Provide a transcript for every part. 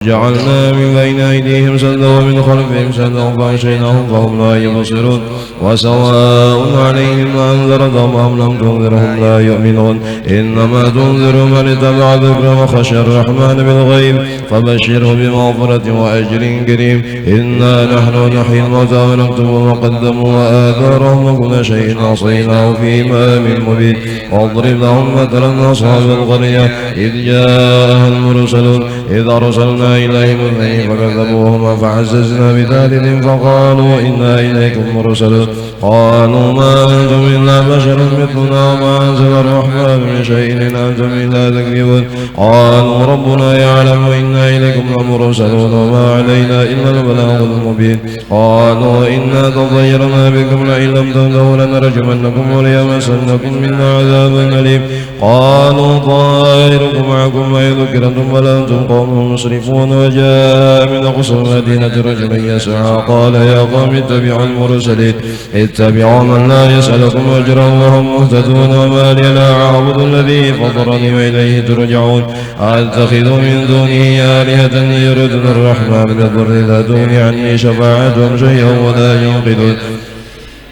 جعلنا من بين أيديهم سدا ومن خلفهم سدا فأغشيناهم فهم لا يبصرون وسواء عليهم أنذرتهم أم لم تنذرهم لا يؤمنون إنما تنذر من اتبع الذكر وخشى الرحمن بالغيب فبشره بمغفرة وأجر كريم إنا نحن نحيي الموتى ونكتب ما قدموا وآثارهم وكل شيء عصيناه في إمام مبين واضرب لهم مثلا أصحاب القرية إذ جاءها المرسلون إذ أرسلنا إليهم اثنين فكذبوهما فعززنا بثالث فقالوا إنا إليكم مرسلون قالوا ما أنتم إلا بشر مثلنا وما أنزل الرحمن من شيء إن أنتم إلا تكذبون قالوا ربنا يعلم إنا إليكم لمرسلون وما علينا إلا البلاغ المبين قالوا إنا تطيرنا بكم لئن لم تنتهوا لنرجمنكم وليمسنكم منا عذاب أليم قالوا طائركم معكم وإن ذكرتم بل أنتم قوم مسرفون وجاء من أقصى المدينة رجل يسعى قال يا قوم اتبعوا المرسلين اتبعوا من لا يسألكم أجرا وهم مهتدون وما لي لا أعبد الذي فطرني وإليه ترجعون أتخذ من دونه آلهة يردون الرحمن بضر لا تغني عني شفاعتهم شيئا ولا ينقذون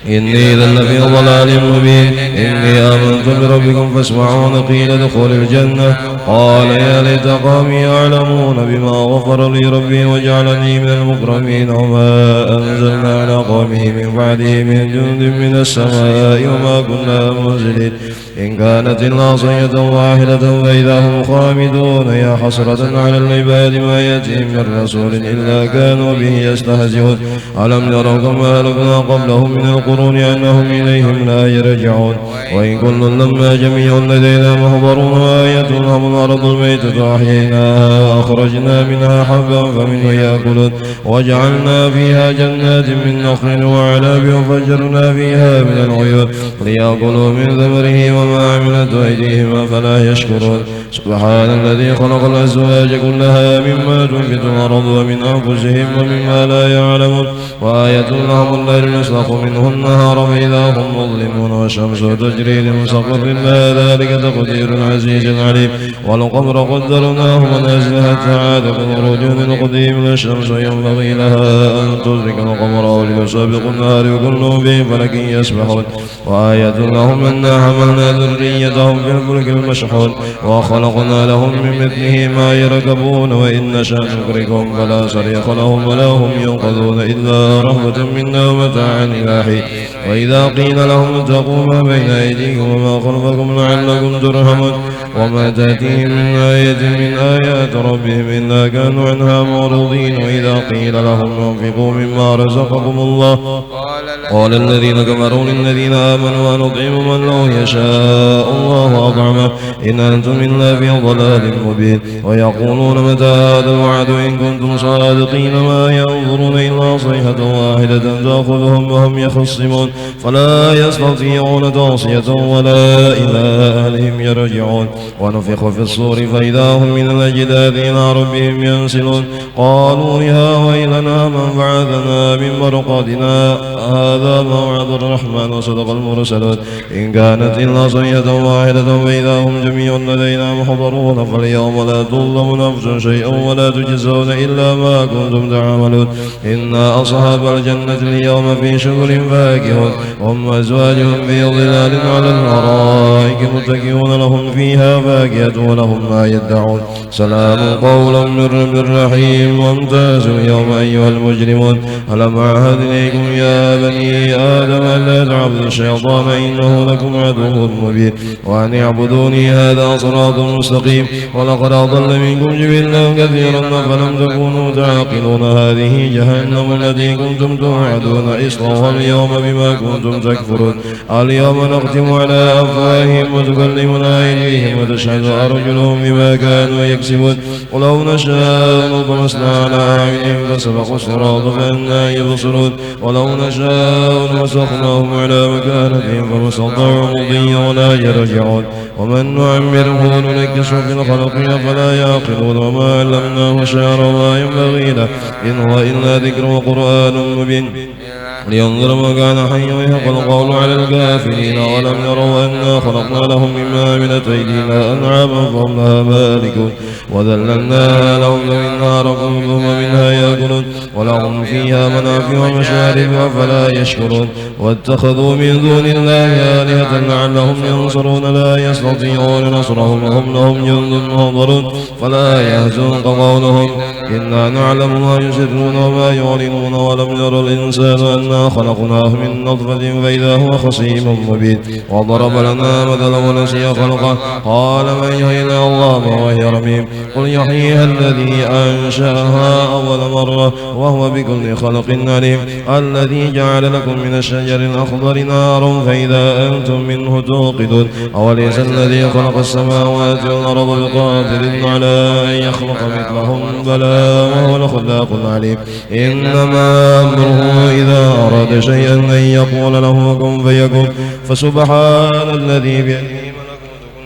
إني إذا لفي ضلال مبين إني آمنت بربكم فاسمعون قيل ادخل الجنة قال يا ليت قومي يعلمون بما غفر لي ربي وجعلني من المكرمين وما أنزلنا على قومه من بعده من جند من السماء وما كنا منزلين إن كانت إلا صيحة واحدة فإذا هم خامدون يا حسرة على العباد ما يأتيهم من رسول إلا كانوا به يستهزئون ألم يروا كما أهلكنا قبلهم من القرون أنهم إليهم لا يرجعون وإن كل لما جميع لدينا محضرون وآية لهم الأرض الميتة أحييناها وأخرجنا منها حبا فمنه يأكلون وجعلنا فيها جنات من نخل وعنب وفجرنا فيها من العيون ليأكلوا من ثمره وما عملت أيديهم أفلا يشكرون سبحان الذي خلق الأزواج كلها مما تنبت الأرض ومن أنفسهم ومما لا يعلمون وآية لهم الليل يسلخ منه النهار فإذا هم مظلمون والشمس تجري لمستقر لها ذلك تقدير العزيز العليم والقمر قدرناه منازل حتى عاد كالرجل القديم لا الشمس ينبغي لها أن تدرك القمر وليسابق النهار وكل في فلك يسبحون وآية لهم أنا حملنا ذريتهم في الفلك المشحون وخلقنا لهم من مثله ما يركبون وإن نشأ نغرقهم فلا صريخ لهم ولا هم ينقذون إلا رحمة منا ومتاعا إلى حين وإذا قيل لهم اتقوا ما بين أيديكم وما خلفكم لعلكم ترحمون وما تأتيهم من آية من آيات ربهم إلا كانوا عنها معرضين وإذا قيل لهم انفقوا مما رزقكم الله قال الذين كفروا للذين آمنوا ونطعم من لو يشاء الله أطعمه إن أنتم إلا في ضلال مبين ويقولون متى هذا الوعد إن كنتم صادقين ما ينظرون إلا صيحة واحدة تأخذهم وهم يخصمون فلا يستطيعون توصية ولا إلى أهلهم يرجعون ونفخ في الصور فإذا هم من الأجداث إلى ربهم ينسلون قالوا يا ويلنا من بعثنا من مرقدنا هذا موعد الرحمن وصدق المرسلون إن كانت إلا صيحة واحدة فإذا هم جميع لدينا محضرون فاليوم لا تظلم نفس شيئا ولا تجزون إلا ما كنتم تعملون إنا أصحاب الجنة اليوم في شغل فاكهون هم أزواجهم في ظلال على الأرائك متكئون لهم فيها فاكهة ولهم ما يدعون سلام قولا من رب رحيم وامتازوا اليوم أيها المجرمون ألم أعهد إليكم يا بني آدم ألا تعبدوا الشيطان إنه لكم عدو مبين وأن اعبدوني هذا صراط مستقيم ولقد أضل منكم جبلا كثيرا فلم تكونوا تعقلون هذه جهنم التي كنتم توعدون اصلوها اليوم بما كنتم تكفرون اليوم نختم على أفواههم وتكلمنا أيديهم وتشهد أرجلهم بما كانوا يكسبون ولو نشاء لطمسنا على أعينهم فسبقوا الصراط فأنى يبصرون ولو نشاء لمسخناهم على مكانتهم فما استطاعوا مضيا ولا يرجعون ومن نعمره ننكسه في الخلق فلا يعقلون وما علمناه شعرا وما ينبغي له إن هو إلا ذكر وقرآن مبين لينظر من كان حيا ويحق القول على الكافرين ولم يروا أنا خلقنا لهم مما عملت أيدينا أنعاما فهم لها مالكون وذللناها لهم فمنها ركوبهم ومنها يأكلون ولهم فيها منافع ومشارب أفلا يشكرون واتخذوا من دون الله آلهة لعلهم ينصرون لا يستطيعون نصرهم وهم لهم جند محضرون فلا يحزنك قولهم إنا نعلم ما يسرون وما يعلنون ولم ير الإنسان أنا خلقناه من نطفة فإذا هو خصيم مبين وضرب لنا مثلا ونسي خلقه قال من يحيي الله وهي رميم قل يحييها الذي أنشأها أول مرة وهو بكل خلق عليم الذي جعل لكم من الشجر الأخضر نارا فإذا أنتم منه توقدون أوليس الذي خلق السماوات والأرض بقادر على أن يخلق مثلهم بلى وهو الخلاق العليم إنما أمره إذا أراد شيئا أن يقول له كن فيكون فسبحان الذي بيده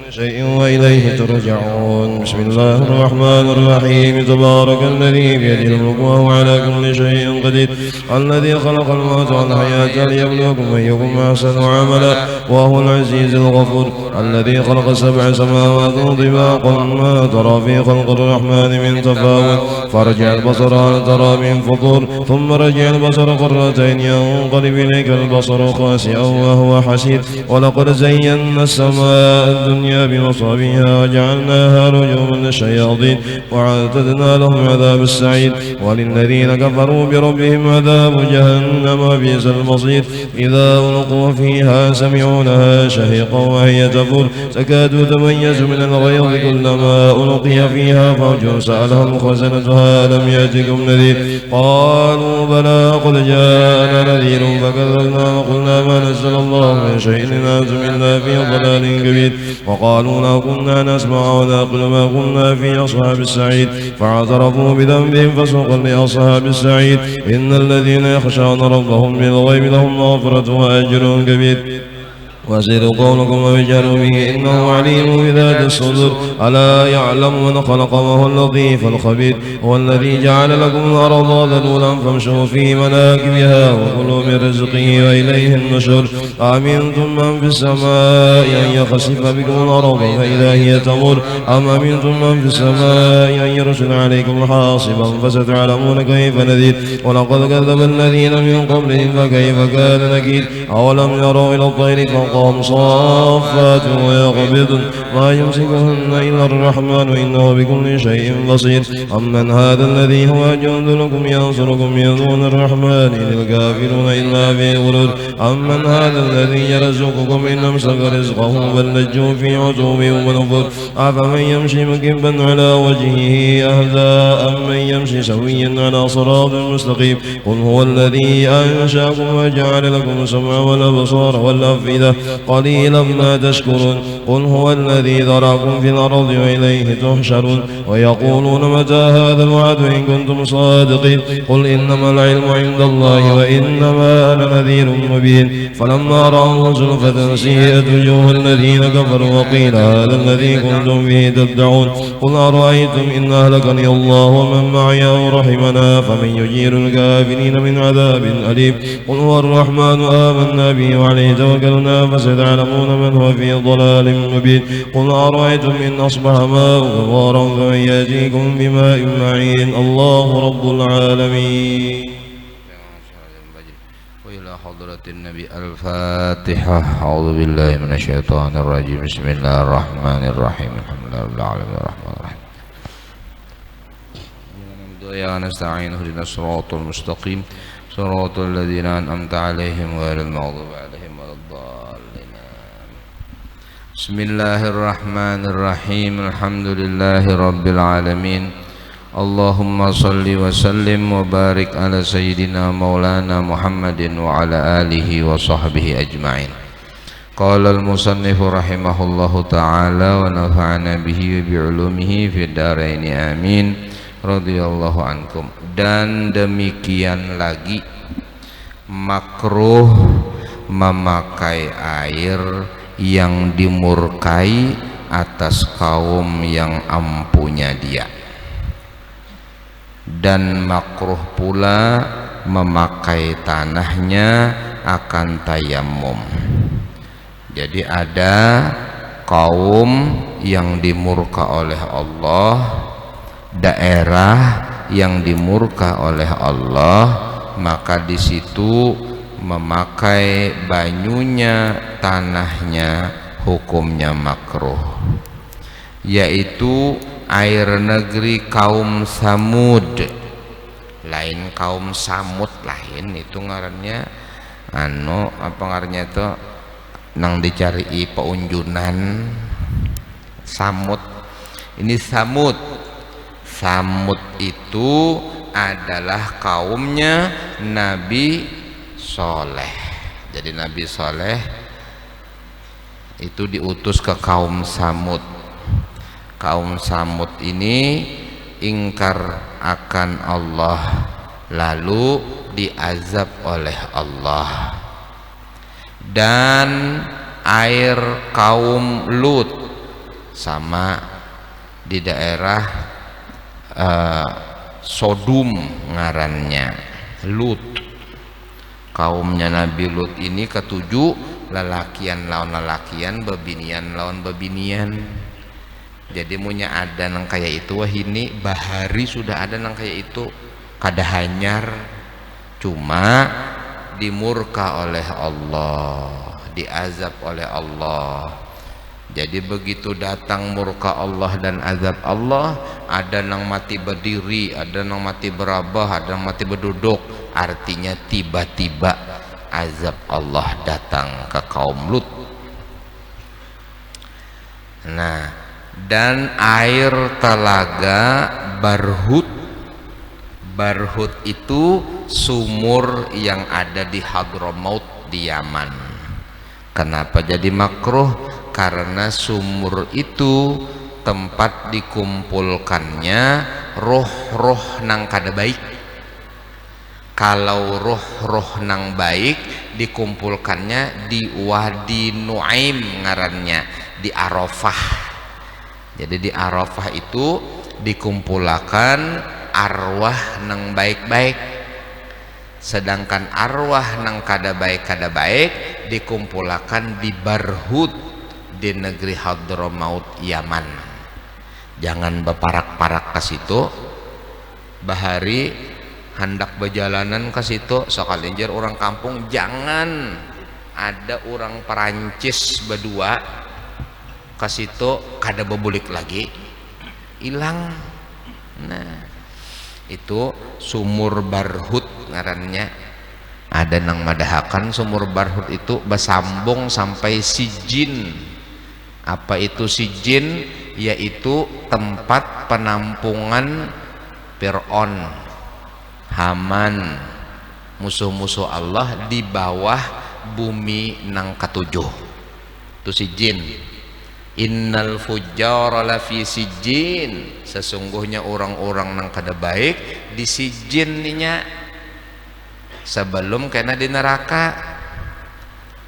شيء وإليه ترجعون بسم الله الرحمن الرحيم تبارك الذي بيده الملك وهو على كل شيء قدير الذي خلق الموت والحياة ليبلوكم أيكم أحسن عملا وهو العزيز الغفور الذي خلق 7 سماوات طباقا ما ترى في خلق الرحمن من تفاوت فارجع البصر هل ترى من فطور ثم رجع البصر قرتين ينقلب إليك البصر خاسئا وهو حسير ولقد زينا السماء الدنيا بمصابيها وجعلناها رجوما للشياطين وأعتدنا لهم عذاب السعير وللذين كفروا بربهم عذاب جهنم وبئس المصير إذا ألقوا فيها سمعوا لها شهيقا وهي تفور تكاد تميز من الغيظ كلما ألقي فيها فوج سألهم خزنتها ألم يأتكم نذير قالوا بلى قد جاءنا نذير فكذبنا وقلنا ما نزل الله من شيء إن أنتم إلا في ضلال كبير وقالوا لو كنا نسمع ونعقل ما كنا في أصحاب السعير فاعترفوا بذنبهم فسوقا لأصحاب السعير إن الذين يخشون ربهم بالغيب لهم مغفرة وأجر كبير وأسروا قولكم وجهروا به إنه عليم بذات الصدور ألا يعلم من خلق وهو اللطيف الخبير هو الذي جعل لكم الأرض ذلولا فامشوا في مناكبها وكلوا من رزقه وإليه النشور أأمنتم من في السماء أن يخسف بكم الأرض فإذا هي تمور أم أمنتم من في السماء أن يرسل عليكم حاصبا فستعلمون كيف نذير ولقد كذب الذين من قبلهم فكيف كان نكير أولم يروا إلى الطير فوقهم صافات ويقبضن ما يمسكهن إلا الرحمن إنه بكل شيء بصير أمن هذا الذي هو جند لكم ينصركم من دون الرحمن إن الكافرون إلا في غرور أمن هذا الذي يرزقكم إن أمسك رزقه بل لجوا في عتو ونفور أفمن يمشي مكبا على وجهه أهدى أمن يمشي سويا على صراط مستقيم قل هو الذي أنشأكم وجعل لكم السمع والأبصار والأفئدة قليلا ما تشكرون قل هو الذي ذراكم في الأرض وإليه تحشرون ويقولون متى هذا الوعد إن كنتم صادقين قل إنما العلم عند الله وإنما أنا نذير مبين فلما رأوا زلفة سيئت وجوه الذين كفروا وقيل هذا الذي كنتم به تدعون قل أرأيتم إن أهلكني الله ومن معي أو رحمنا فمن يجير الكافرين من عذاب أليم قل هو الرحمن آمنا به وعليه توكلنا فستعلمون من هو في ضلال مبين قل أرأيتم إن أصبح ماء غبارا فمن يأتيكم بماء معين الله رب العالمين. وإلى حضرة النبي الفاتحة. أعوذ بالله من الشيطان الرجيم. بسم الله الرحمن الرحيم. الحمد لله رب العالمين الرحمن الرحيم يا نستعين اهدنا الصراط المستقيم صراط الذين أنعمت عليهم غير المغضوب عليهم ولا الضالين. بسم الله الرحمن الرحيم. الحمد لله رب العالمين. اللهم صل وسلم وبارك على سيدنا مولانا محمد وعلى آله وصحبه أجمعين. قال المصنف رحمه الله تعالى ونفعنا به وبعلومه في الدارين آمين radhiyallahu ankum. Dan demikian lagi makruh memakai air yang dimurkai atas kaum yang ampunya dia, dan makruh pula memakai tanahnya akan tayamum. Jadi ada kaum yang dimurka oleh Allah, daerah yang dimurka oleh Allah, maka di situ memakai banyunya, tanahnya hukumnya makruh, yaitu air negeri kaum Samud. Lain kaum Samud, lain itu ngarannya apa ngarannya itu nang dicari peunjunan Samud. Ini Samud. Samud itu adalah kaumnya Nabi Soleh. Jadi Nabi Soleh itu diutus ke kaum Samud. Kaum Samud ini ingkar akan Allah, lalu diazab oleh Allah. Dan air kaum Lut, sama di daerah Sodom ngarannya Lut. Kaumnya Nabi Lut ini ketujuh, lelakian lawan lelakian, bebinian lawan bebinian. Jadi munya ada nang kayak itu, wah ini bahari sudah ada nang kayak itu, kada hanyar, cuma dimurka oleh Allah, diazab oleh Allah. Jadi begitu datang murka Allah dan azab Allah, ada nang mati berdiri, ada nang mati berabah, ada nang mati berduduk. Artinya tiba-tiba azab Allah datang ke kaum Lut. Nah, dan air telaga Barhut. Barhut itu sumur yang ada di Hadramaut di Yaman. Kenapa jadi makruh? Karena sumur itu tempat dikumpulkannya roh-roh nang kada baik. Kalau roh-roh nang baik dikumpulkannya di Wadi Nuaim ngarannya, di Arafah. Jadi di Arafah itu dikumpulkan arwah nang baik-baik, sedangkan arwah nang kada baik dikumpulkan di Barhut di negeri Hadramaut Yaman. Jangan beparak-parak ke situ, bahari hendak berjalanan ke situ sakalinjer orang kampung, jangan ada orang Perancis berdua ke situ kada bebulik lagi, hilang. Nah, itu sumur Barhut ngarannya. Ada nang madahakan sumur Barhut itu bersambung sampai Sijin. Apa itu Sijin? Yaitu tempat penampungan Fir'aun, Haman, musuh-musuh Allah di bawah bumi nang ketujuh. Itu Sijin. Innal fujjara lafi sijjin, sesungguhnya orang-orang nang kada baik di sijin nya, sebelum kena di neraka.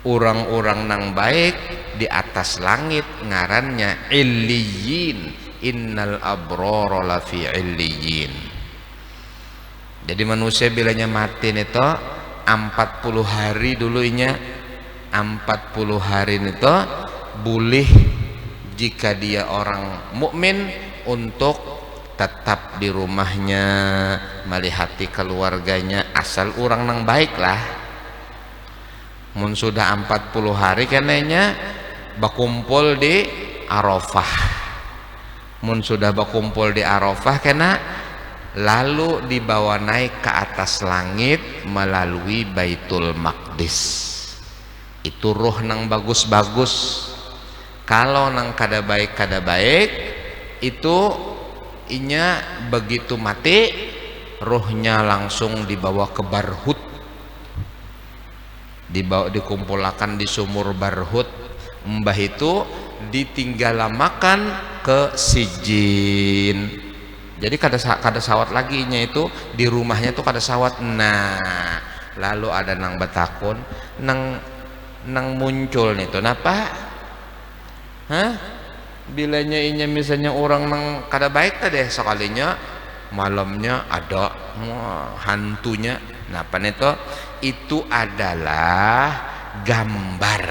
Orang-orang nang baik di atas langit ngarannya illiyin. Innal abrara lafi illiyin. Jadi manusia bilanya mati itu 40 hari dulunya, 40 hari itu boleh jika dia orang mukmin untuk tetap di rumahnya melihati keluarganya, asal orang nang baik lah. Mun sudah 40 hari kenanya berkumpul di Arafah. Mun sudah berkumpul di Arafah kena lalu dibawa naik ke atas langit melalui Baitul Maqdis. Itu ruh nang bagus-bagus. Kalau nang kada baik itu inya begitu mati ruhnya langsung dibawa ke Barhut, dikumpulkan di sumur Barhut. Mbah itu ditinggalamakan ke Sijin. Jadi kada sawat lagi nya itu di rumahnya tuh kada sawat. Nah, lalu ada nang betakun nang muncul nih tuh napa? Bilanya inya misalnya orang nang kada baik tadi sekalinya malamnya ada hantunya. Nah apa itu adalah gambar.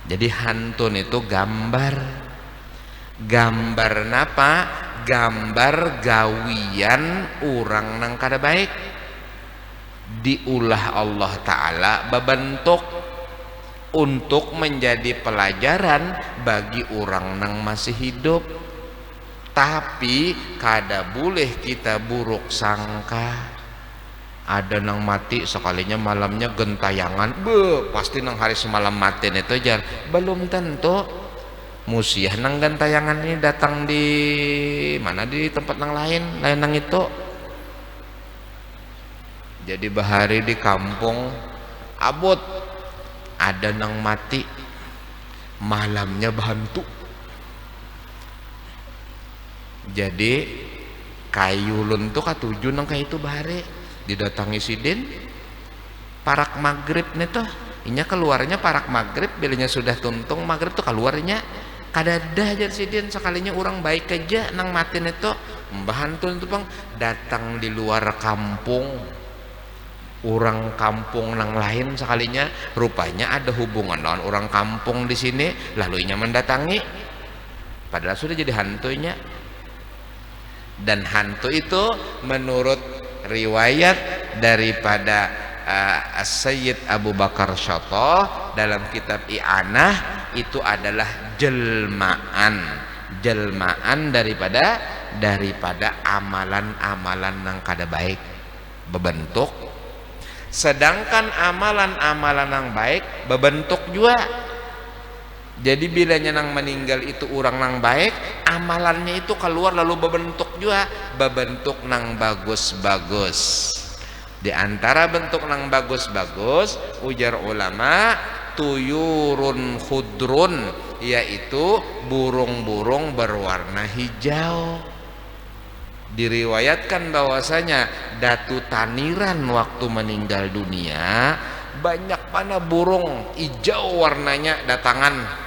Jadi hantu itu gambar napa? Gambar gawian urang nang kada baik, diulah Allah Ta'ala bebentuk untuk menjadi pelajaran bagi orang nang masih hidup. Tapi kada boleh kita buruk sangka. Ada nang mati sekalinya malamnya gentayangan, pasti nang hari semalam mati itu jar. Belum tentu musiah nang gentayangan ini datang di mana, di tempat nang lain nang itu. Jadi bahari di kampung abot ada nang mati malamnya bahantu. Jadi kayu lun tuh katuju nang kayak itu bahari didatangi sidin parak maghrib nih tuh inya keluarnya parak maghrib, bilanya sudah tuntung maghrib tuh keluarnya kadada aja sidin. Sekalinya orang baik aja nang matin itu bahantu itu bang datang di luar kampung, orang kampung nang lain sekalinya rupanya ada hubungan dengan orang kampung di sini, lalu inya mendatangi padahal sudah jadi hantunya. Dan hantu itu menurut riwayat daripada Sayyid Abu Bakar Syato dalam kitab I'anah, itu adalah jelmaan daripada amalan-amalan nang kada baik bebentuk. Sedangkan amalan-amalan nang baik bebentuk juga. Jadi bilanya nang meninggal itu orang nang baik, amalannya itu keluar lalu bebentuk juga, bebentuk nang bagus-bagus. Di antara bentuk nang bagus-bagus ujar ulama tuyurun khudrun, yaitu burung-burung berwarna hijau. Diriwayatkan bahwasanya Datu Taniran waktu meninggal dunia banyak mana burung hijau warnanya datangan.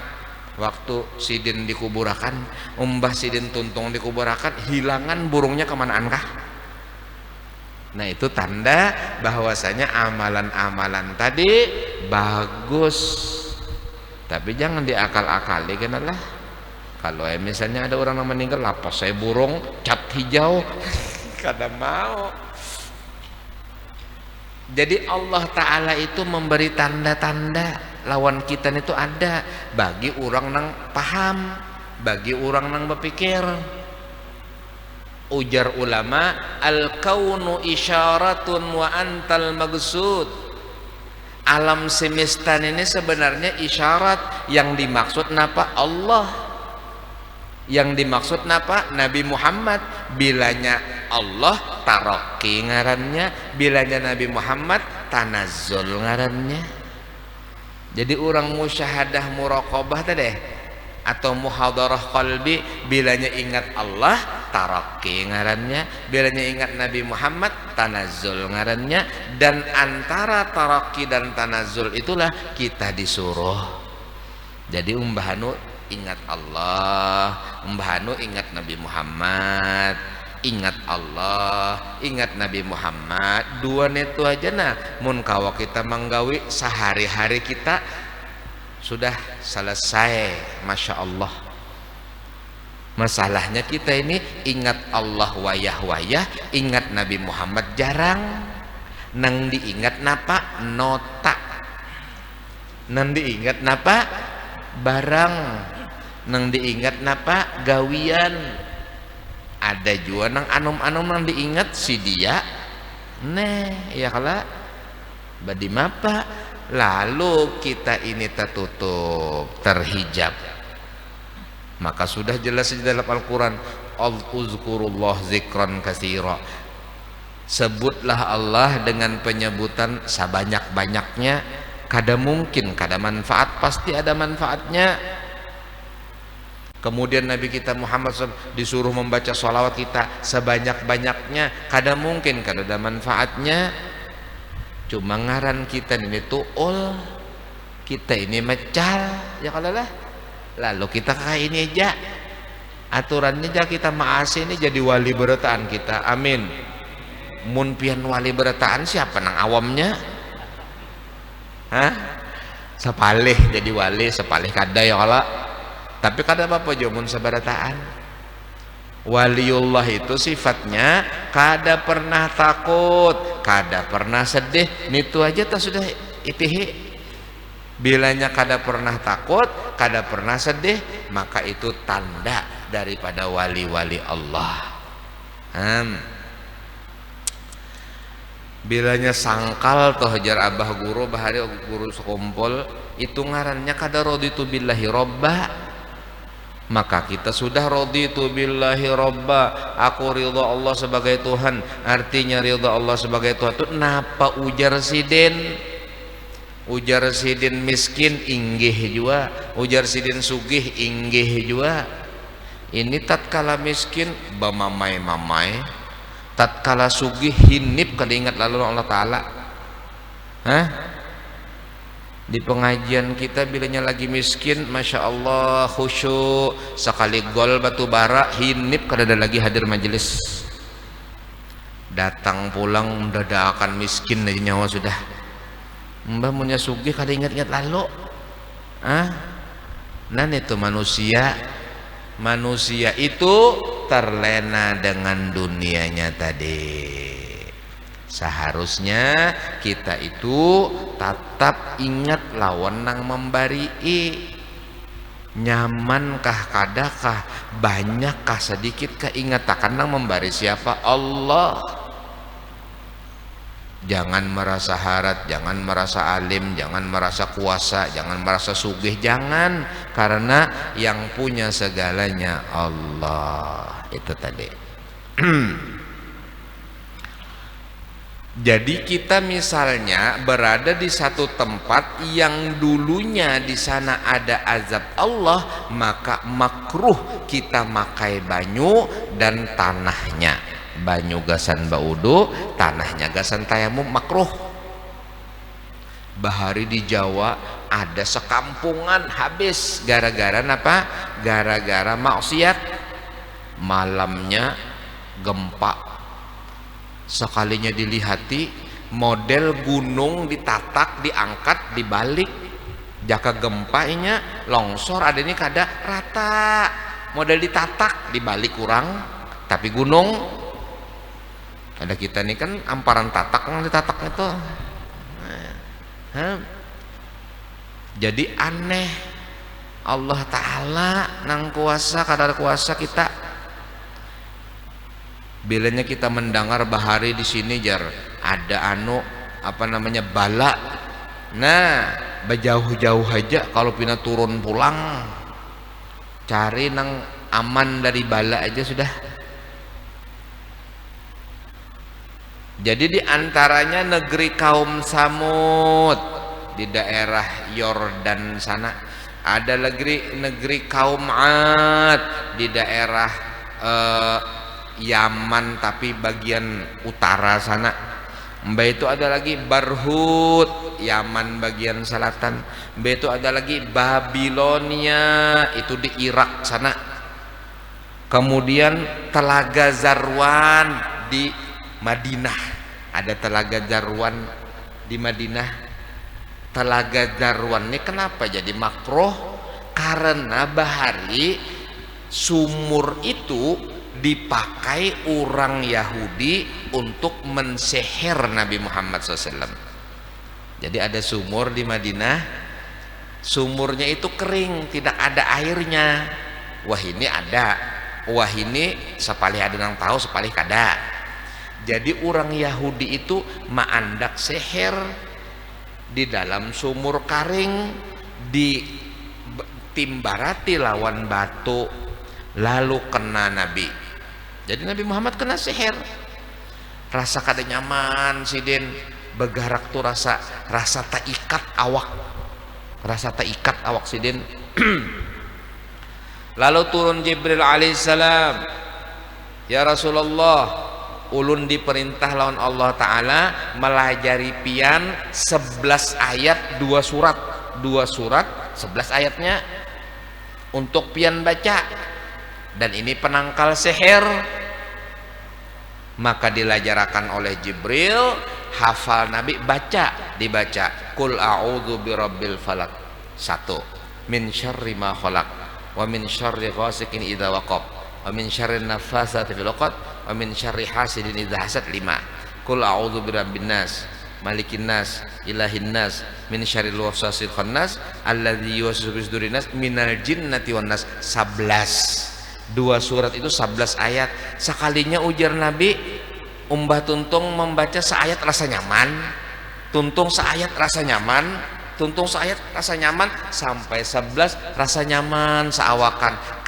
Waktu sidin dikuburakan, umbah sidin tuntung dikuburakan, hilangan burungnya kemanaan kah? Nah itu tanda bahwasanya amalan-amalan tadi bagus. Tapi jangan diakal-akali kenalah. Kalau misalnya ada orang yang meninggal, lapas saya burung cat hijau, kada mau. Jadi Allah Ta'ala itu memberi tanda-tanda lawan kita itu ada bagi orang nang paham, bagi orang nang berpikir. Ujar ulama, al-kaunu isyaratun wa antal maksud. Alam semesta ini sebenarnya isyarat, yang dimaksud napa? Allah. Yang dimaksud napa? Nabi Muhammad. Bilanya Allah taraki ngarannya, bilanya Nabi Muhammad tanazzul ngarannya. Jadi orang musyahadah muraqabah tadi atau muhadarah qalbi, bilanya ingat Allah taraki ngarannya, bilanya ingat Nabi Muhammad tanazzul ngarannya. Dan antara taraki dan tanazzul itulah kita disuruh. Jadi umbahanu ingat Allah, umbahanu ingat Nabi Muhammad, ingat Allah, ingat Nabi Muhammad. Dua itu aja nah mun kawa kita menggawi sehari-hari kita sudah selesai, Masya Allah. Masalahnya kita ini ingat Allah wayah-wayah, ingat Nabi Muhammad jarang. Nang diingat napa? Nota. Nang diingat napa? Barang. Nang diingat napa? Gawian. Ada juga nang anom-anom nang diingat si dia. Nih, ya kala badi mapa. Lalu kita ini tertutup, terhijab. Maka sudah jelas di dalam Al-Quran, uzkurullah zikran katsira. Sebutlah Allah dengan penyebutan sebanyak-banyaknya. Kada mungkin kada manfaat, pasti ada manfaatnya. Kemudian Nabi kita Muhammad SAW disuruh membaca sholawat kita sebanyak-banyaknya. Kada mungkin kada ada manfaatnya. Cuma ngaran kita ini tuul, kita ini mecal, ya kalau lah. Lalu kita kayak ini aja. aturannya jah kita maasi ini jadi wali berataan kita, amin. Mun pian wali berataan siapa nang awamnya? Hah? Sepalih jadi wali, sepalih kada ya Allah. Tapi kada apa jamun sabarataan. Waliullah itu sifatnya kada pernah takut, kada pernah sedih. Itu aja tak sudah itihi. Bilanya kada pernah takut, kada pernah sedih, maka itu tanda daripada wali-wali Allah. Bilanya sangkal toh hajar abah guru bahari guru sekumpul itu ngarannya kada raditu billahi robba, maka kita sudah raditu billahi robba, aku ridha Allah sebagai Tuhan. Artinya ridha Allah sebagai Tuhan itu napa ujar sidin? Ujar sidin miskin inggih jua, ujar sidin sugih inggih jua. Ini tatkala miskin bamamai-mamai, tatkala sugih hinip kada ingat lalu Allah Ta'ala. Hah? Di pengajian kita bilanya lagi miskin, Masya Allah khusyuk, sekali gol batu bara hinip kada ada lagi hadir majelis. Datang pulang dadakan miskin aja nyawa sudah. Mbah punya sugih kada ingat-ingat lalu. Nan itu manusia itu terlena dengan dunianya tadi. Seharusnya kita itu tetap ingat lawan nang membari. Nyamankah kadakah, banyakkah sedikitkah ingat akan nang membari siapa? Allah. Jangan merasa harat, jangan merasa alim, jangan merasa kuasa, jangan merasa sugih, jangan, karena yang punya segalanya Allah. Itu tadi. Jadi kita misalnya berada di satu tempat yang dulunya di sana ada azab Allah, maka makruh kita makai banyu dan tanahnya. Banyu gasan baudu, tanahnya gasan tayamum, makruh. Bahari di Jawa ada sekampungan habis gara-gara apa? Gara-gara maksiat. Malamnya gempa, sekalinya dilihati model gunung ditatak, diangkat, dibalik, jaka gempanya longsor ada ini kada rata, model ditatak, dibalik kurang, tapi gunung. Ada kita nih kan amparan tatak yang ditatak itu. Jadi aneh, Allah Ta'ala nang kuasa kadar kuasa kita. Bilanya kita mendengar bahari di sini jar ada apa namanya bala. Nah, berjauh-jauh aja kalau pina turun pulang cari nang aman dari bala aja sudah. Jadi di antaranya negeri kaum Samud di daerah Yordan sana, ada negeri kaum Ad di daerah Yaman tapi bagian utara sana. Mbak itu ada lagi Barhut, Yaman bagian selatan. Mbak itu ada lagi Babilonia, itu di Irak sana. Kemudian Telaga Zarwan di Madinah, ada Telaga Zarwan di Madinah. Telaga Zarwan ini kenapa jadi makruh? Karena bahari sumur itu dipakai orang Yahudi untuk menseher Nabi Muhammad SAW. Jadi ada sumur di Madinah, sumurnya itu kering, tidak ada airnya. Wah ini ada, wah ini sepalih ada nang tahu, sepalih kada. Jadi orang Yahudi itu maandak seher di dalam sumur karing, ditimbarati lawan batu, lalu kena Nabi. Jadi Nabi Muhammad kena seher. Rasa kada nyaman sidin, begarak tuh rasa tak ikat awak, rasa tak ikat awak sidin. Lalu turun Jibril alaihissalam, ya Rasulullah, ulun diperintah lawan Allah Ta'ala melajari pian 11 ayat 2 surat 11 ayatnya untuk pian baca. dan ini penangkal sihir. Maka dilajarakan oleh Jibril, hafal Nabi, dibaca Qul a'udzu birabbil falaq, 1, min syarri ma khalaq, wa min syarri ghasiqin idza waqab, wa min syarri nafatsati fil 'uqad, wa min syarri hasidin idza hasad, 5. Qul a'udzu birabbin nas, malikin nas, ilahin nas, min syarril waswasil khannas, alladzi yuwaswisu fi sudurin nas, minal jinnati wan nas, 11. 2 surat itu 11 ayat. Sekalinya ujar Nabi, Umbah Tuntung membaca seayat rasa nyaman, Tuntung seayat rasa nyaman, Tuntung seayat rasa nyaman, sampai 11 rasa nyaman seawakan.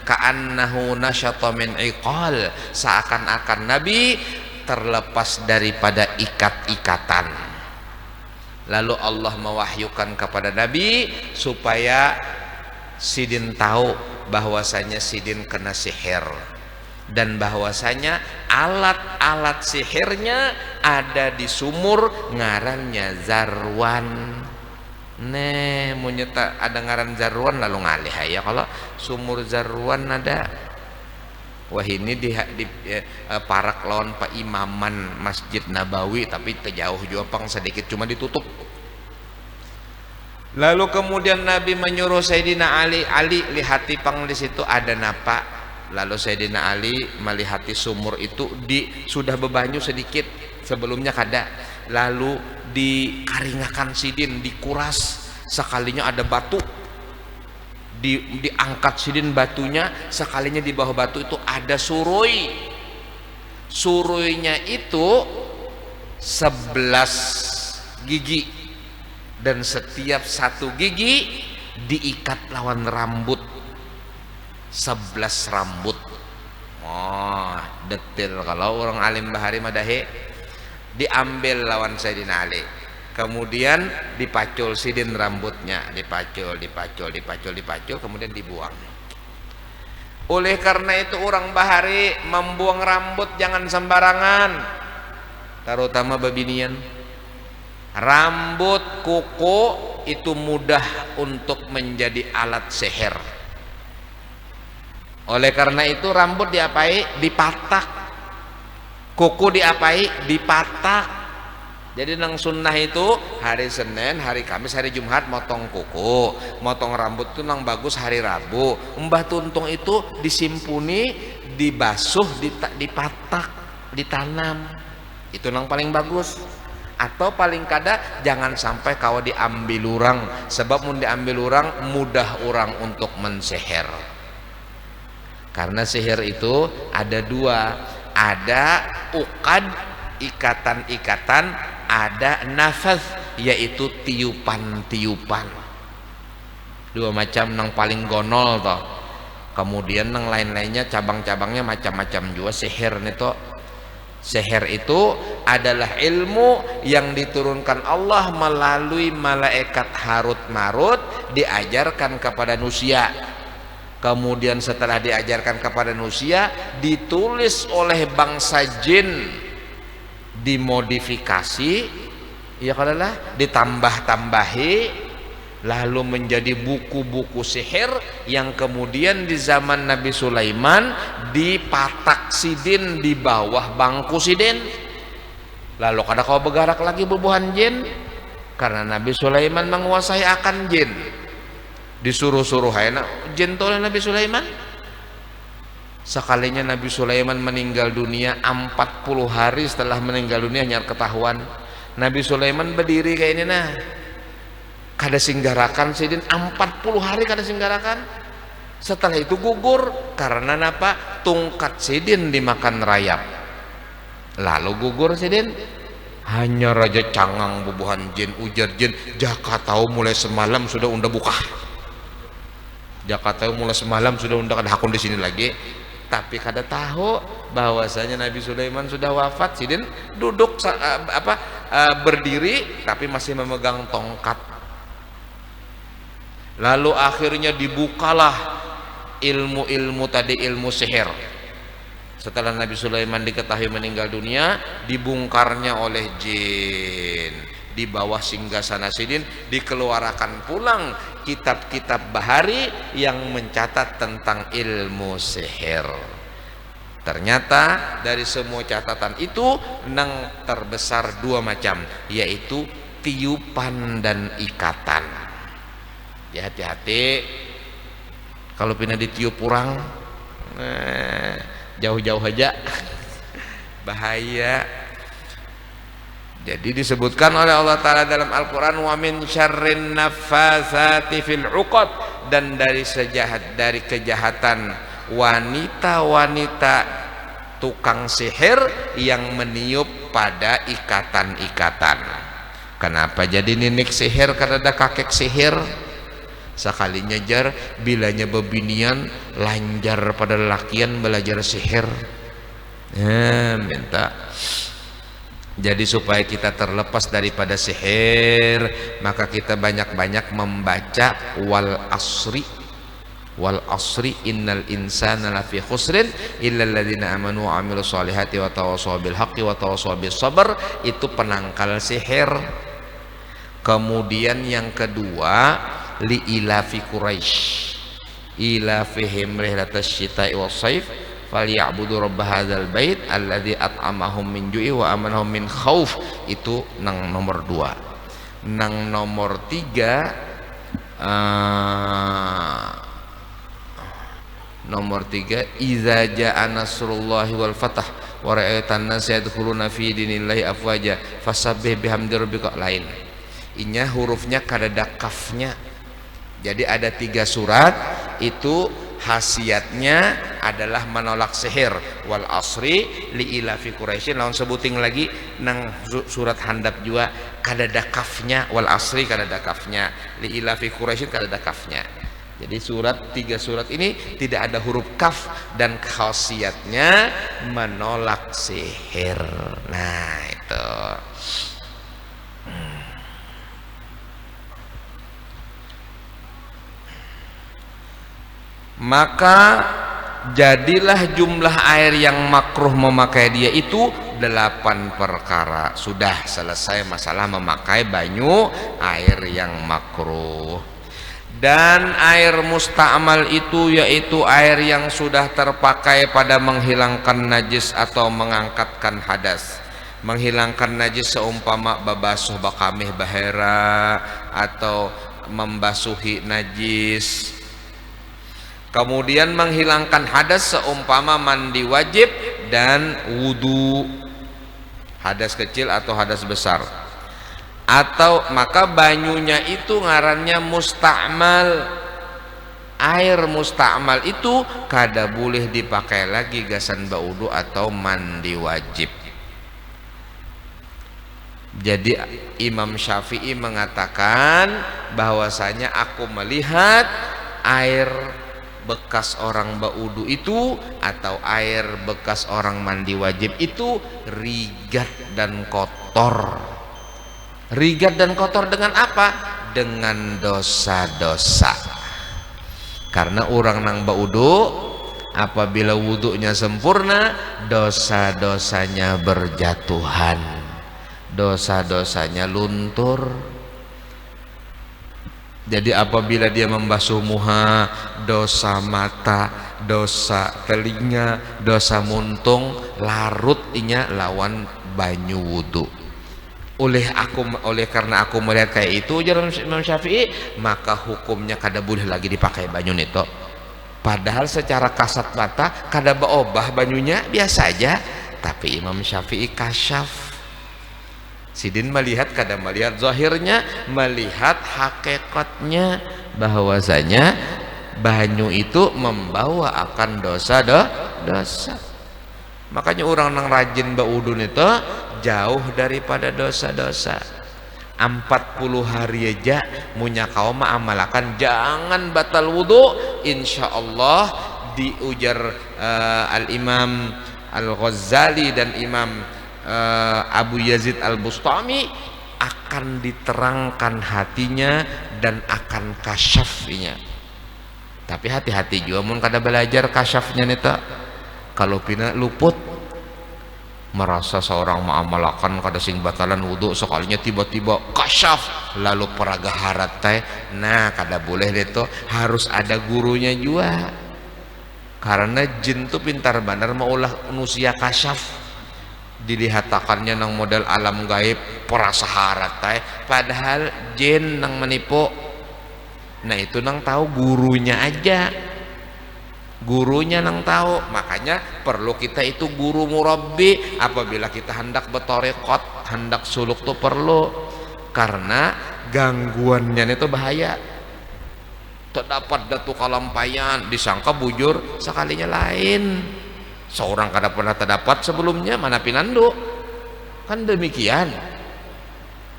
Ka'annahu nasyata min iqal, seakan-akan Nabi terlepas daripada ikat-ikatan. Lalu Allah mewahyukan kepada Nabi supaya Sidin tahu bahwasanya Sidin kena sihir, dan bahwasanya alat-alat sihirnya ada di sumur ngarannya Zarwan. Munyeta ada ngaran Zarwan lalu ngalih ya kalau sumur Zarwan ada. Wah ini di parak lawan Pak Imaman Masjid Nabawi, tapi terjauh juga pang sedikit, cuma ditutup. Lalu kemudian Nabi menyuruh Sayyidina Ali lihati pang di situ ada napa. Lalu Sayyidina Ali melihati sumur itu sudah bebanyu sedikit, sebelumnya kada. Lalu dikaringakan Sidin, dikuras, sekalinya ada batu. Diangkat Sidin batunya, sekalinya di bawah batu itu ada surui. Suruinya itu 11 gigi. Dan setiap 1 gigi diikat lawan rambut, 11 rambut. Oh detail kalau orang alim bahari madahe. Diambil lawan Sayyidina Ali, kemudian dipacul Sidin rambutnya, dipacul, kemudian dibuang. Oleh karena itu orang bahari membuang rambut jangan sembarangan, terutama babinian. Rambut kuku itu mudah untuk menjadi alat sihir. Oleh karena itu rambut diapai? Dipatak. Kuku diapai? Dipatak. Jadi nang sunnah itu hari Senin, hari Kamis, hari Jumat motong kuku, motong rambut itu nang bagus hari Rabu. Mbah Tuntung itu disimpuni, dibasuh, dipatak, ditanam. Itu nang paling bagus. Atau paling kada jangan sampai kau diambil orang, sebab mun diambil orang mudah orang untuk mensihir. Karena sihir itu ada 2, ada uqad, ikatan-ikatan, ada nafas, yaitu tiupan-tiupan. 2 macam nang paling gonol toh. Kemudian nang lain-lainnya cabang-cabangnya macam-macam juga sihir nih toh. Sihir itu adalah ilmu yang diturunkan Allah melalui malaikat Harut Marut, diajarkan kepada manusia. Kemudian setelah diajarkan kepada manusia, ditulis oleh bangsa jin, dimodifikasi, ya kadalah ditambah-tambahi, lalu menjadi buku-buku sihir yang kemudian di zaman Nabi Sulaiman dipatak Sidin di bawah bangku Sidin. Lalu kada kau bergerak lagi bubuhan jin, karena Nabi Sulaiman menguasai akan jin. Disuruh-suruh hayana jin oleh Nabi Sulaiman. Sekalinya Nabi Sulaiman meninggal dunia, 40 hari setelah meninggal dunia nyar ketahuan. Nabi Sulaiman berdiri kayak ini nah, kada singgarakan Sidin 40 hari kada singgarakan. Setelah itu gugur karena napa? Tungkat Sidin dimakan rayap. Lalu gugur Sidin. Hanya Raja Cangang bubuhan jin, ujar jin, jaka tahu mulai semalam sudah unda buka. Jaka tahu mulai semalam sudah unda kada hakun di sini lagi. Tapi kada tahu bahwasanya Nabi Sulaiman sudah wafat. Sidin duduk berdiri tapi masih memegang tongkat. Lalu akhirnya dibukalah ilmu-ilmu tadi, ilmu sihir. Setelah Nabi Sulaiman diketahui meninggal dunia, dibongkarnya oleh jin. Di bawah singgasana Sidin dikeluarkan pulang kitab-kitab bahari yang mencatat tentang ilmu sihir. Ternyata dari semua catatan itu nang terbesar dua macam, yaitu tiupan dan ikatan. Ya, hati-hati kalau pindah ditiup orang, jauh-jauh aja, bahaya. Jadi disebutkan oleh Allah Ta'ala dalam Al-Quran, wa min syarrin naffatsati fil 'uqad, dan dari kejahatan wanita-wanita tukang sihir yang meniup pada ikatan-ikatan. Kenapa jadi ninik sihir? Karena ada kakek sihir. Sekali nyejar bilanya bebinian lanjar pada lelakian belajar sihir. Minta. Jadi supaya kita terlepas daripada sihir, maka kita banyak-banyak membaca wal asri innal insana lafi khusrin illal ladzina amanu wa amilus solihati wa tawassaw bil haqqi wa tawassaw bis sabr. Itu penangkal sihir. Kemudian yang kedua, li ilafi quraisy ilafihim rihlatash syita'i was saif falyabudu rabb hadzal bait alladzi at'amahum min ju'i wa amanahum min khauf. Itu nang nomor 2. Nang nomor 3, iza ja'a nasrullahi wal fath wa ra'aitan nas yadkhuluna fi dinillahi afwaja fasabbih bihamdi rabbika. Lain inya hurufnya kadada kafnya. Jadi ada 3 surat itu khasiatnya adalah menolak sihir. Wal asri li ilafi quraisyin, lawan sebuting lagi nang surat handap juga kadada kafnya. Wal asri kadada kafnya, li ilafi quraisyin kadada kafnya. Jadi 3 surat ini tidak ada huruf kaf dan khasiatnya menolak sihir. Nah itu. Maka jadilah jumlah air yang makruh memakai dia itu 8 perkara. Sudah selesai masalah memakai banyu air yang makruh. Dan air musta'mal itu yaitu air yang sudah terpakai pada menghilangkan najis atau mengangkatkan hadas. Menghilangkan najis seumpama babasuh bakamih bahera atau membasuhi najis. Kemudian menghilangkan hadas seumpama mandi wajib dan wudu, hadas kecil atau hadas besar. Atau maka banyunya itu ngarannya musta'mal. Air musta'mal itu kada boleh dipakai lagi gasan baudu atau mandi wajib. Jadi Imam Syafi'i mengatakan bahwasanya aku melihat air bekas orang baudu itu atau air bekas orang mandi wajib itu rigat dan kotor. Rigat dan kotor dengan apa? Dengan dosa-dosa. Karena orang nang baudu apabila wudunya sempurna, dosa-dosanya berjatuhan, dosa-dosanya luntur. Jadi apabila dia membasuh muha, dosa mata, dosa telinga, dosa muntung, larut inya lawan banyu wudu. Oleh karena aku melihat kayak itu jalan Imam Syafi'i, maka hukumnya kada boleh lagi dipakai banyu nito. Padahal secara kasat mata kada baobah banyunya biasa aja, tapi Imam Syafi'i kasyaf. Sidin melihat kada melihat zahirnya, melihat hakikatnya bahwasanya banyu itu membawa akan dosa-dosa. Makanya orang nang rajin baudun itu jauh daripada dosa-dosa. 40 hari aja munya kaum amalakan jangan batal wudu, insyaallah diujar Al-Imam Al-Ghazali dan Imam Abu Yazid Al-Bustami, akan diterangkan hatinya dan akan kasyafnya. Tapi hati-hati juga mun kada belajar kasyafnya neta. Kalau pina luput merasa seorang ma'amalakan kada sing batalan wudu sekalinya tiba-tiba kasyaf lalu peraga harat teh. Nah kada boleh itu, harus ada gurunya juga, karena jin tuh pintar benar maulah manusia kasyaf, dilihatakannya nang model alam gaib perasa harat teh, padahal jin nang menipu. Nah itu nang tahu gurunya aja, gurunya nang tahu. Makanya perlu kita itu guru murabbi apabila kita hendak bertorekot, hendak suluk tuh perlu, karena gangguannya itu bahaya. Terdapat datu kalampayan disangka bujur sekalinya lain, seorang kada pernah terdapat sebelumnya mana pinandu, kan demikian.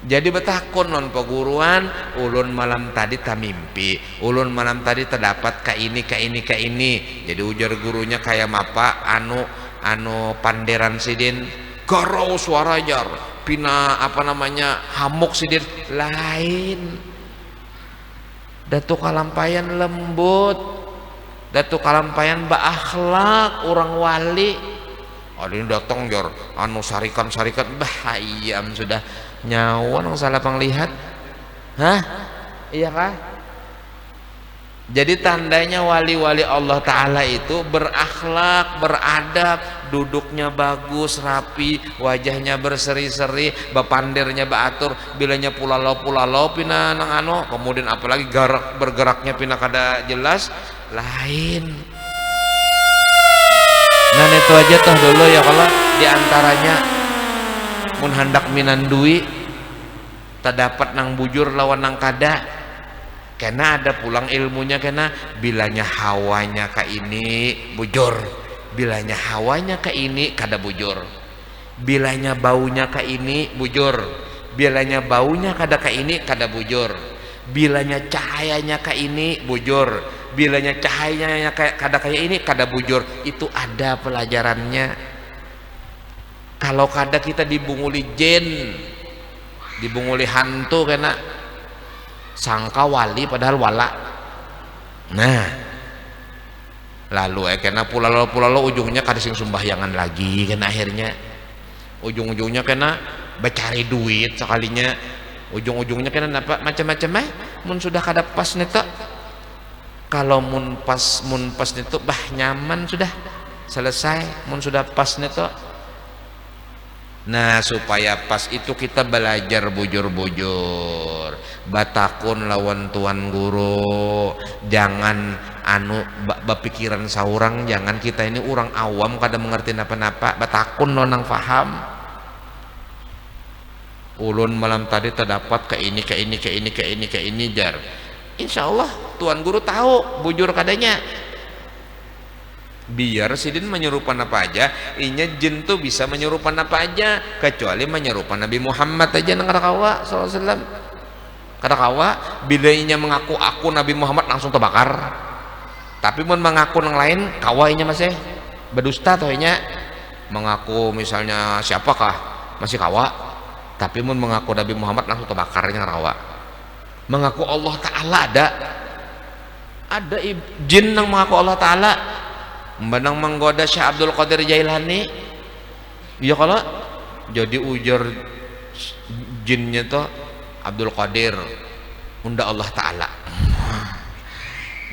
Jadi betakun non peguruan, ulun malam tadi tamimpi, ulun malam tadi terdapat ka ini ka ini ka ini. Jadi ujar gurunya kayak mapa anu panderan sidin garau suara jar pina apa namanya hamuk sidin lain. Datu kalampayan lembut, datu kalampayan berakhlak, orang wali. Ada ini datang jar anu sarikan bahayam sudah nyawa nang salah penglihat. Hah? Iya kah? Jadi tandanya wali-wali Allah Ta'ala itu berakhlak, beradab, duduknya bagus, rapi, wajahnya berseri-seri, bapandirnya baatur, bilanya pulalau pina nang ano, kemudian apalagi bergeraknya pina kada jelas lain. Nah itu aja toh dulu ya, kalau diantaranya mun hendak minandui terdapat nang bujur lawan nang kada, karena ada pulang ilmunya, karena bilanya hawanya ka ini bujur, bilanya hawanya ka ini kada bujur, bilanya baunya ka ini bujur, bilanya baunya kada ka ini kada bujur, bilanya cahayanya ka ini bujur, bilanya cahayanya kada kayak ini kada bujur. Itu ada pelajarannya. Kalau kada kita dibunguli jin, dibunguli hantu, kena sangka wali padahal wala. Nah lalu kena pulau ujungnya kada sing sumbahyangan lagi, kena akhirnya ujung-ujungnya kena becari duit sekalinya, ujung-ujungnya kena apa macam-macam mun sudah kada pas neta. Kalau mun pas neta bah nyaman sudah selesai, mun sudah pas neta. Nah supaya pas itu kita belajar bujur-bujur, batakun lawan tuan guru, jangan berpikiran saurang, jangan kita ini orang awam kada mengerti apa-apa, batakun nonang faham. Ulun malam tadi terdapat ke ini jar, insya Allah tuan guru tahu bujur kadanya. Biar sidin menyerupan apa aja, inya jin tuh bisa menyerupan apa aja, kecuali menyerupan Nabi Muhammad aja nang kawa sallallahu alaihi wasallam. Kada kawa bila inya mengaku aku Nabi Muhammad langsung terbakar. Tapi mun mengaku nang lain kawa inya masih berdusta toh inya. Mengaku misalnya siapakah masih kawa. Tapi mun mengaku Nabi Muhammad langsung terbakarnya kawa. Mengaku Allah Taala ada jin nang mengaku Allah Taala. Menang menggoda Syekh Abdul Qadir Jailani, ya kalau jadi ujar jinnya tuh Abdul Qadir unda Allah Ta'ala,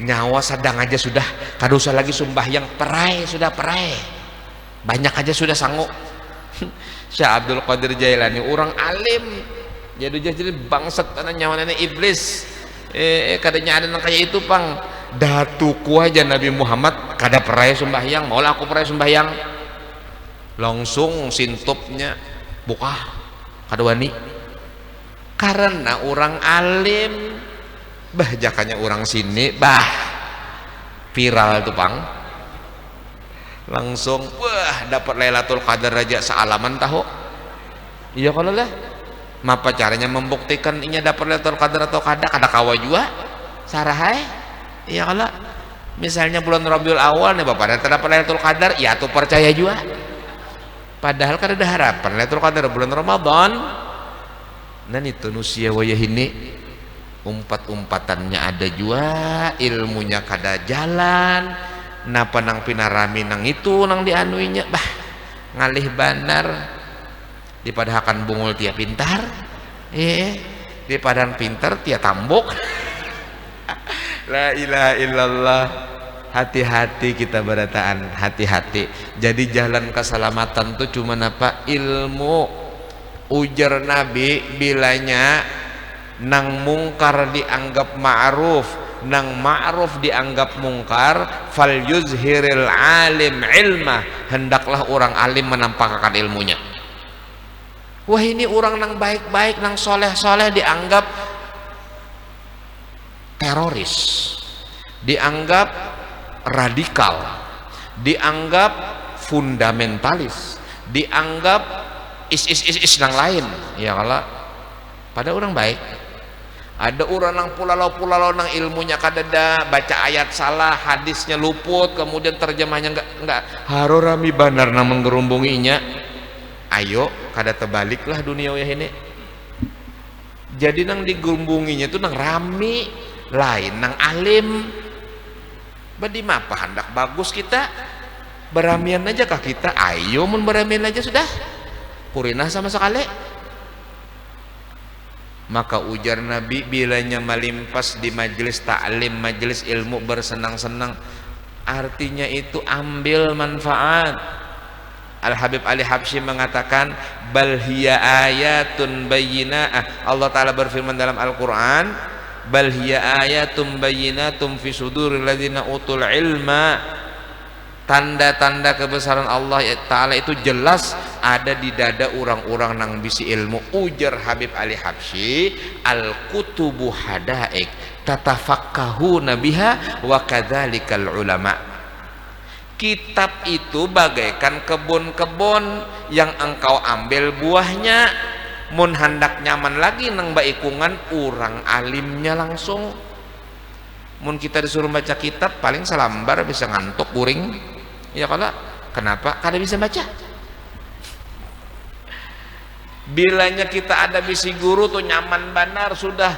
nyawa sedang aja sudah kada usah lagi sembahyang perai, sudah perai banyak aja sudah sanggup. Syekh Abdul Qadir Jailani orang alim, jadi bangsat tanah nyawa iblis, kadanya ada nang kayak itu pang. Datuku aja Nabi Muhammad kada perai sembahyang, maulah aku perai sembahyang, langsung sintupnya buka kada wani, karena orang alim. Bah jakanya orang sini bah viral tuh pang, langsung wah dapat Lailatul Qadar aja sealaman tahu. Iya kalau lah mapa caranya membuktikan inya dapat Lailatul Qadar atau kada kawa juga sarahai. Ya kalau misalnya bulan Rabiul Awal nih bapak dan terdapat Lailatul Qadar, ya tuh percaya juga. Padahal kan ada harapan Lailatul Qadar bulan Ramadan. Dan itu nusia wayah ini umpat-umpatannya ada juga, ilmunya kada jalan. Napa nang pinarami nang itu nang dianuinya bah ngalih banar daripada akan bungul tia pintar daripada pintar tia tambok. La ilaha illallah. Hati-hati kita berataan, hati-hati. Jadi jalan keselamatan tuh cuma apa? Ilmu. Ujar Nabi bilanya nang mungkar dianggap ma'ruf, nang ma'ruf dianggap mungkar, fal yuzhiril alim ilmah, hendaklah orang alim menampakkan ilmunya. Wah ini orang nang baik-baik, nang soleh-soleh dianggap teroris, dianggap radikal, dianggap fundamentalis, dianggap is nang lain. Ya kalau pada orang baik, ada orang nang pulau nang ilmunya kadada, baca ayat salah, hadisnya luput, kemudian terjemahnya enggak harorami banar nang menggerumbunginya. Ayo kada tebaliklah dunia ya ini. Jadi nang digerumbunginya itu nang rami, lain nang alim. Badi mapa hendak bagus kita beramian aja kah kita? Ayo mun beramian aja sudah purinah sama sekali. Maka ujar Nabi bilanya melimpas di majelis ta'lim, majelis ilmu bersenang-senang, artinya itu ambil manfaat. Al-Habib Ali Habsyi mengatakan bal hiya ayatun bayyinah. Allah Ta'ala berfirman dalam Al-Quran, bal hiya ayatum bayyinatum fi suduril ladzina utul ilma. Tanda-tanda kebesaran Allah Ta'ala itu jelas ada di dada orang-orang nang bisi ilmu. Ujar Habib Ali Habsyi, al-kutubu hadaik tatafakkahuna biha wa kadzalikal ulama. Kitab itu bagaikan kebun-kebun yang engkau ambil buahnya. Mun hendak nyaman lagi nang baikungan orang alimnya langsung. Mun kita disuruh baca kitab paling selambar bisa ngantuk kuring. Ya kalau kenapa? Kada bisa baca. Bilanya kita ada bisi guru tuh nyaman banar sudah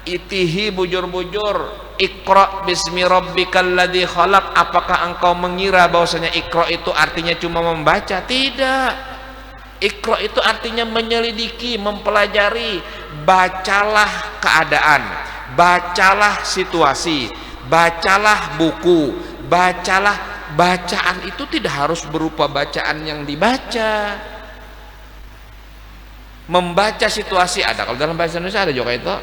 itihi bujur-bujur Iqra bismi rabbikal ladzi khalaq. Apakah engkau mengira bahwasanya Iqra itu artinya cuma membaca? Tidak. Iqra itu artinya menyelidiki, mempelajari. Bacalah keadaan, bacalah situasi, bacalah buku, bacalah. Bacaan itu tidak harus berupa bacaan yang dibaca. Membaca situasi ada, kalau dalam bahasa Indonesia ada juga itu.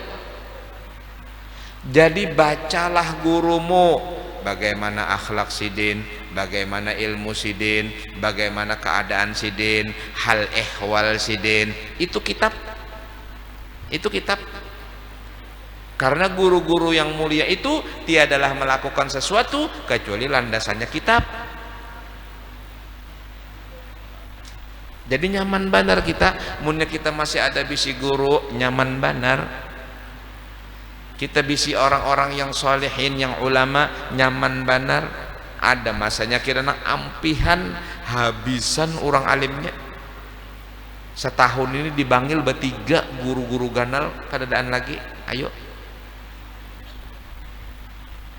Jadi bacalah gurumu, bagaimana akhlak sidin, bagaimana ilmu sidin, bagaimana keadaan sidin, hal ehwal sidin. Itu kitab. Itu kitab. Karena guru-guru yang mulia itu tiadalah melakukan sesuatu kecuali landasannya kitab. Jadi nyaman banar kita, munnya kita masih ada bisi guru nyaman banar. Kita bisi orang-orang yang solehin, yang ulama nyaman banar. Ada masanya kira-kira ampihan habisan orang alimnya. Setahun ini dibanggil bertiga guru-guru ganal kadadaan lagi. Ayo.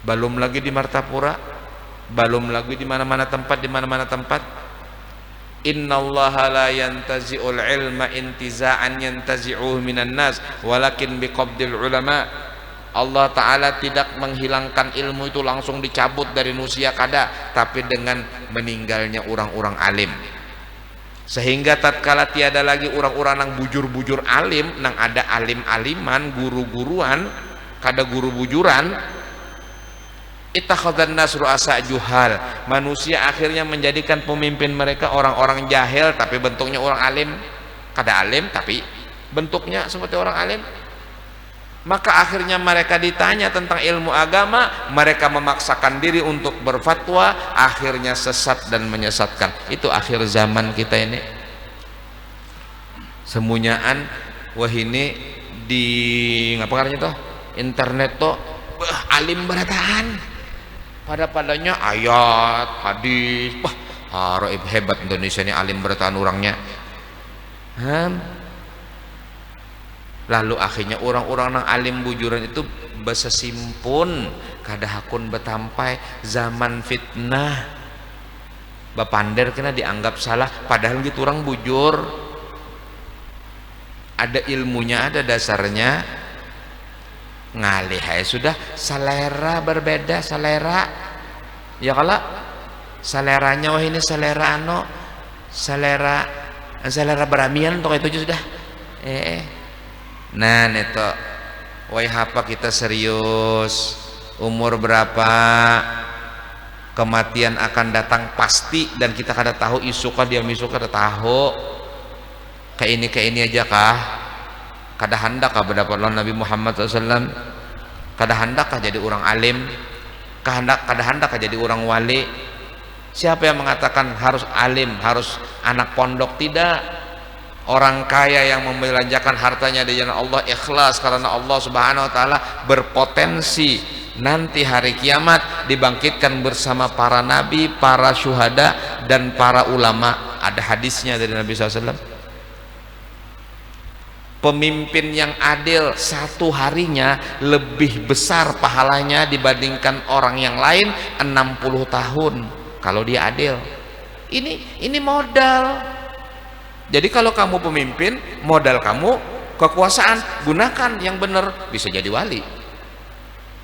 Belum lagi di Martapura, belum lagi di mana-mana tempat, di mana-mana tempat. Innallaha la yantazi'ul ilma intiza'an yantazi'uhu minan nas walakin biqabdil ulama. Allah Ta'ala tidak menghilangkan ilmu itu langsung dicabut dari manusia kada, tapi dengan meninggalnya orang-orang alim. Sehingga tatkala tiada lagi orang-orang nang bujur-bujur alim, nang ada alim-aliman, guru-guruan, kada guru bujuran. Ittakhadhan nas ru'asa juhal. Manusia akhirnya menjadikan pemimpin mereka orang-orang jahil tapi bentuknya orang alim. Kada alim tapi bentuknya seperti orang alim. Maka akhirnya mereka ditanya tentang ilmu agama, mereka memaksakan diri untuk berfatwa, akhirnya sesat dan menyesatkan. Itu akhir zaman kita ini. Semunyaan wah ini di ngapa karanya toh? Internet toh alim berataan. Pada-padanya ayat, hadis. Wah, hebat Indonesia ini alim bertahan orangnya. Lalu akhirnya orang-orang yang alim bujuran itu besesimpun kada hakun betampai zaman fitnah. bapander kena dianggap salah, padahal gitu orang bujur ada ilmunya, ada dasarnya. Ngalih sudah, selera berbeda, selera ya kalau seleranya wah ini selera selera beramian untuk itu sudah nah neto wah apa kita serius, umur berapa kematian akan datang pasti, dan kita kada tahu isuka dia misu kada tahu kayak ini aja kah kada hendak kah berdapat lawan Nabi Muhammad SAW, kada hendak kah jadi orang alim, kada hendak kah jadi orang wali. Siapa yang mengatakan harus alim, harus anak pondok? Tidak. Orang kaya yang membelanjakan hartanya di jalan Allah ikhlas karena Allah Subhanahu wa taala berpotensi nanti hari kiamat dibangkitkan bersama para nabi, para syuhada dan para ulama. Ada hadisnya dari Nabi SAW. Pemimpin yang adil satu harinya lebih besar pahalanya dibandingkan orang yang lain 60 tahun kalau dia adil. Ini modal. Jadi kalau kamu pemimpin, modal kamu kekuasaan, gunakan yang benar, bisa jadi wali.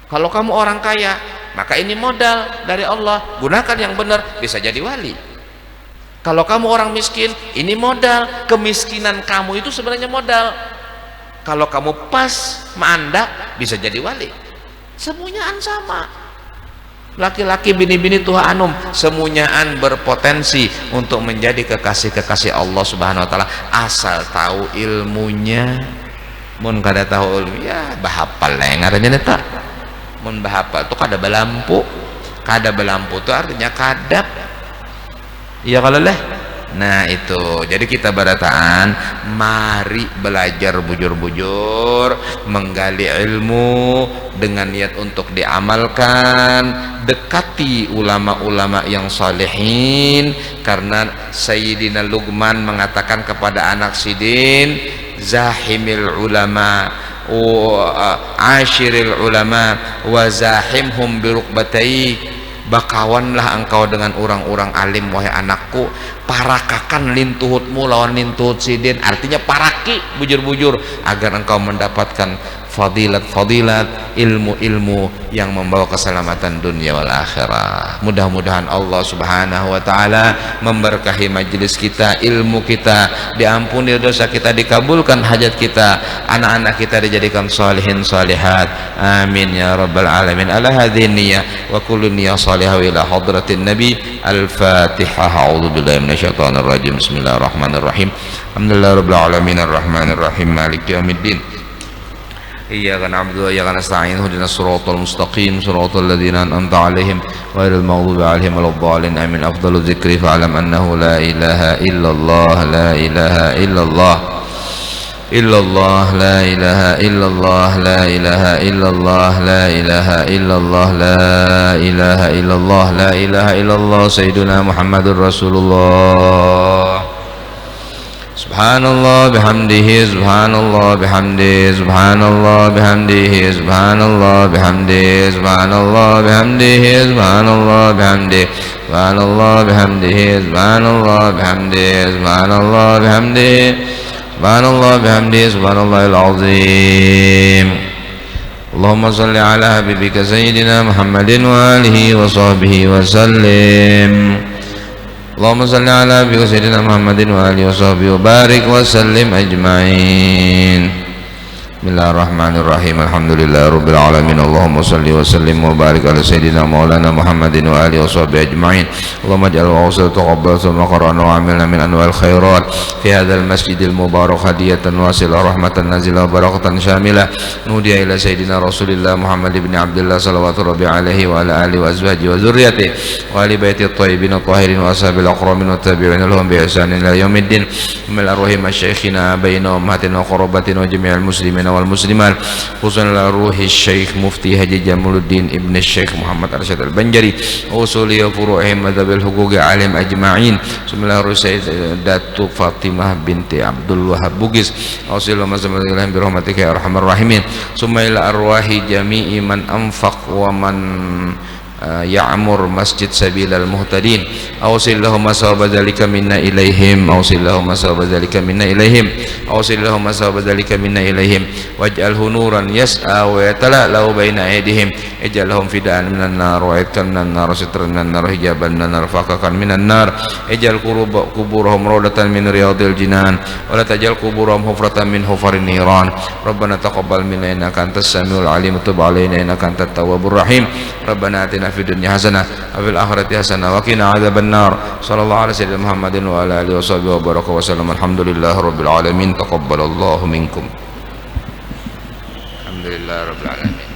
Kalau kamu orang kaya, maka ini modal dari Allah, gunakan yang benar, bisa jadi wali. Kalau kamu orang miskin, ini modal, kemiskinan kamu itu sebenarnya modal. Kalau kamu pas mandak, bisa jadi wali. Semuanyaan sama. Laki-laki, bini-bini, tuha anum, semuanyaan berpotensi untuk menjadi kekasih-kekasih Allah Subhanahu wa taala, asal tahu ilmunya. Mun kada tahu ilmu ya bahapal lah ngarannya eta. Mun bahapal tuh kada belampu. Kada belampu itu artinya kadap. Iya kalau leh. Nah itu, jadi kita berataan, mari belajar bujur-bujur, menggali ilmu dengan niat untuk diamalkan, dekati ulama-ulama yang salihin, karena Sayyidina Luqman mengatakan kepada anak Sidin, zahimil ulama ashiril ulama wa zahimhum birukbatai, bakawanlah engkau dengan orang-orang alim wahai anakku, parakakan lintuhutmu lawan lintuhut Sidin, artinya paraki bujur-bujur agar engkau mendapatkan fadilat-fadilat ilmu-ilmu yang membawa keselamatan dunia wal akhirah. Mudah-mudahan Allah Subhanahu wa taala memberkahi majelis kita, ilmu kita diampuni, dosa kita dikabulkan, hajat kita, anak-anak kita dijadikan salihin salihat, amin ya rabbal alamin. Ala hadhihi niyyah wa kullu niyyah salihah ila hadratin nabi. Al-Fatihah. A'udzu billahi minasyaitonir rajim. Bismillahirrahmanirrahim. Alhamdulillahi rabbil alamin arrahmanir rahim maliki yaumiddin. إياك نعبد وإياك نستعين اهدنا الصراط المستقيم صراط الذين أنعمت عليهم غير المغضوب عليهم ولا الضالين آمين. أفضل الذكر فاعلم أنه لا إله إلا الله لا إله إلا الله إلا الله لا إله إلا الله لا إله إلا الله لا إله إلا الله لا إله إلا الله لا إله إلا الله سيدنا محمد رسول الله. Subhanallah bihamdihi, subhanallah bihamdihi, subhanallah bihamdihi, subhanallah bihamdihi, subhanallah bihamdihi, subhanallah bihamdihi, subhanallah bihamdihi, subhanallah bihamdihi, subhanallah bihamdihi, subhanallah bihamdihi, subhanallahil azim. Allahumma salli ala habibika sayyidina Muhammadin wa alihi wa sahbihi wa sallim. Allahumma salli ala sayyidina Muhammadin wa alihi wa sahbihi wa barik wa sallim ajma'in. Bismillahirrahmanirrahim. Alhamdulillahi rabbil alamin. Allahumma salli wa sallim wa barik ala sayyidina maulana Muhammadin wa alihi wa sahbihi ajma'in. Allahumma ij'al awsal taqabbal thumma qara'na wa 'amilna min anwa'il khairat fi hadzal masjidil mubarak hadiyatan wasilah rahmatan nazilah barakatan syamilah. Nudiya ila sayyidina Rasulillah Muhammad ibn Abdullah salawatu rabbi alaihi wa ala alihi wa azwajihi wa dzurriyyatihi wa ali baiti at-thayyibin at-tahirin wa ashabil akramin wa tabi'in lahum bi ihsan ila yaumiddin. Min arwahim masyayikhina baina ummatina wa qarabatina wa jami'il muslimin wal muslimat, khususan la ruhi Syekh Mufti Haji Jamaluddin Ibn Syekh Muhammad Arsyad Al-Banjari, usuli wa furu'ihim madhabil huquqi alim ajma'in. Bismillahirrahmanirrahim. Datu Fatimah binti Abdul Wahab Bugis, ausilu mazamilahim birahmatika ya arhamar rahimin. Summa ila arwahi jami'i man anfaq wa man ya'mur masjid sabilal muhtadin awsillahumma sawaba dzalika minna ilaihim awsillahumma sawaba dzalika minna ilaihim awsillahumma sawaba dzalika minna ilaihim waj'alhu nuran yas'a wa yatala'u baina aydihim ij'alhum fida'an minan nar wa idkan minan nar sitran minan nar hijaban minan nar fakakan minan nar ij'al quburahum rawdatan min riyadil jinan wa la taj'al quburahum hufratan min hufarin niran rabbana taqabbal minna innaka antas samiul alim tub alaina innaka antat tawwabur rahim rabbana atina fid dunya hasanah wa fil akhirati hasanah wa qina adzabannar sallallahu alaihi wasallam Muhammadin wa ala alihi washabihi wa baraka wa sallam alhamdulillahi rabbil alamin taqabbalallahu minkum alhamdulillahi rabbil alamin.